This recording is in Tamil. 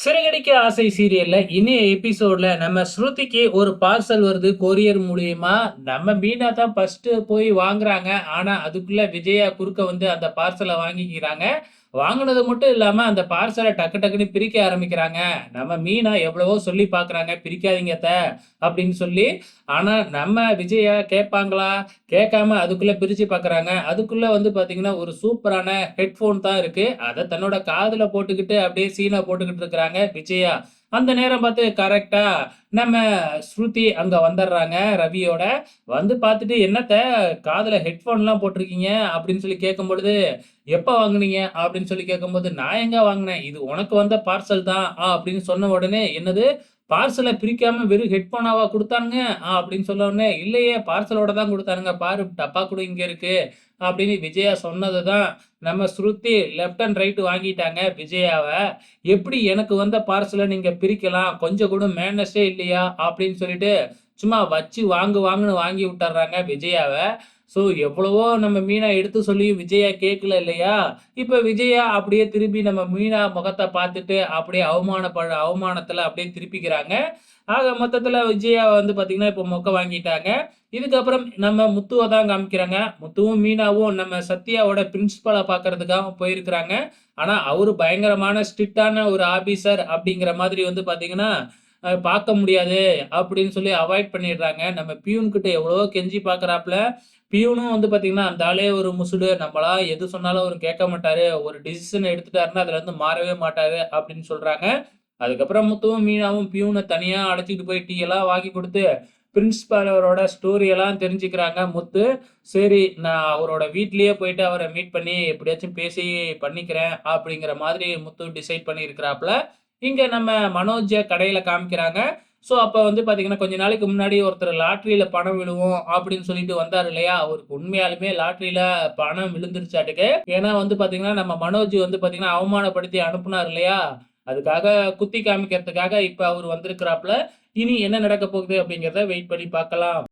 சிறகடிக்க ஆசை சீரியல்ல இனிய எபிசோட்ல நம்ம ஸ்ருதிக்கு ஒரு பார்சல் வருது கொரியர் மூலியமா. நம்ம மீனா தான் ஃபர்ஸ்ட் போய் வாங்குறாங்க. ஆனா, அதுக்குள்ள விஜயா குறுக்க வந்து அந்த பார்சல வாங்கிக்கிறாங்க. வாங்குனது மட்டும் இல்லாம அந்த பார்சல டக்கு டக்குன்னு பிரிக்க ஆரம்பிக்கிறாங்க. நம்ம மீனா எவ்வளவோ சொல்லி பார்க்குறாங்க, "பிரிக்காதீங்க அத்த" அப்படின்னு சொல்லி. ஆனா, நம்ம விஜயா கேட்பாங்களா? கேட்காம அதுக்குள்ள பிரிச்சு பார்க்குறாங்க. அதுக்குள்ள வந்து பார்த்தீங்கன்னா, ஒரு சூப்பரான ஹெட்ஃபோன் தான் இருக்கு. அத தன்னோட காதுல போட்டுக்கிட்டு அப்படியே சீன போட்டுக்கிட்டு இருக்கிறாங்க விஜயா. அந்த நேரம் பார்த்து கரெக்ட்டா நம்ம ஸ்ருதி அங்க வந்துடுறாங்க ரவியோட. வந்து பார்த்துட்டு, "என்னத்த காதுல ஹெட்ஃபோன்லாம் போட்டிருக்கீங்க?" அப்படின்னு சொல்லி கேட்கும்பொழுது, "எப்ப வாங்குனீங்க?" அப்படின்னு சொல்லி கேட்கும்போது, "நான் எங்க வாங்குனேன்? இது உனக்கு வந்த பார்சல் தான்" அப்படின்னு சொன்ன உடனே, "என்னது? பார்சல பிரிக்காம வெறும் ஹெட்ஃபோனாவா குடுத்தானுங்க?" அப்படின்னு சொன்ன உடனே, "இல்லையே பார்சலோட தான் குடுத்தானுங்க. பாரு டப்பா கூட இங்க இருக்கு." அப்படின்னு விஜயா சொன்னது தான் நம்ம ஸ்ருதி லெஃப்ட் அண்ட் ரைட் வாங்கிட்டாங்க விஜயாவ. "எப்படி எனக்கு வந்த பார்சல நீங்க பிரிக்கலாம்? கொஞ்சம் கூட மேனர்ஸே இல்லையா?" அப்படின்னு சொல்லிட்டு சும்மா வச்சு வாங்கு வாங்குன்னு வாங்கி விட்டுர்றாங்க விஜயாவ. ஸோ எவ்வளவோ நம்ம மீனா எடுத்து சொல்லியும் விஜயா கேட்கல இல்லையா? இப்ப விஜயா அப்படியே திரும்பி நம்ம மீனா முகத்த பார்த்துட்டு அப்படியே அவமானத்துல அப்படியே திருப்பிக்கிறாங்க. ஆக மொத்தத்துல விஜயா வந்து பார்த்தீங்கன்னா, இப்போ மொக்க வாங்கிட்டாங்க. இதுக்கப்புறம் நம்ம முத்துவ தான் காமிக்கிறாங்க. முத்துவும், மீனாவும் நம்ம சத்யாவோட பிரின்சிபல பார்க்கறதுக்காக போயிருக்கிறாங்க. ஆனா, அவரு பயங்கரமான ஸ்ட்ரிக்ட்டான ஒரு ஆபீசர் அப்படிங்கிற மாதிரி வந்து பார்த்தீங்கன்னா, பார்க்க முடியாது அப்படின்னு சொல்லி அவாய்ட் பண்ணிடுறாங்க. நம்ம பியூன் கிட்ட எவ்வளவோ கெஞ்சி பார்க்குறாப்ல. பியூனும் வந்து பார்த்தீங்கன்னா, அந்த ஆளே ஒரு முசுடு. நம்மளா எது சொன்னாலும் அவரு கேட்க மாட்டாரு. ஒரு டிசிஷன் எடுத்துட்டாருன்னா, அதுலருந்து மாறவே மாட்டாரு அப்படின்னு சொல்றாங்க. அதுக்கப்புறம் முத்துவும், மீனாவும் பியூன தனியா அழைச்சுக்கிட்டு போய் டீ எல்லாம் வாங்கி குடுத்து, பிரின்சிபால் அவரோட ஸ்டோரி எல்லாம் தெரிஞ்சுக்கிறாங்க முத்து. சரி, நான் அவரோட வீட்லயே போயிட்டு அவர மீட் பண்ணி எப்படியாச்சும் பேசி பண்ணிக்கிறேன் அப்படிங்கிற மாதிரி முத்து டிசைட் பண்ணியிருக்கிறாப்ல. இங்க நம்ம மனோஜ கடையில காமிக்கிறாங்க. ஸோ, அப்ப வந்து பார்த்தீங்கன்னா, கொஞ்ச நாளைக்கு முன்னாடி ஒருத்தர் லாட்டரியில பணம் விழுவும் அப்படின்னு சொல்லிட்டு வந்தாரு இல்லையா? அவருக்கு உண்மையாலுமே லாட்டரியில பணம் விழுந்துருச்சாட்டுக்கு. ஏன்னா வந்து பார்த்தீங்கன்னா, நம்ம மனோஜ் வந்து பார்த்தீங்கன்னா, அவமானப்படுத்தி அனுப்புனார் இல்லையா? அதுக்காக குத்தி காமிக்கிறதுக்காக இப்ப அவரு வந்திருக்கிறாப்ல. இனி என்ன நடக்கப் போகுது அப்படிங்கிறத வெயிட் பண்ணி பார்க்கலாம்.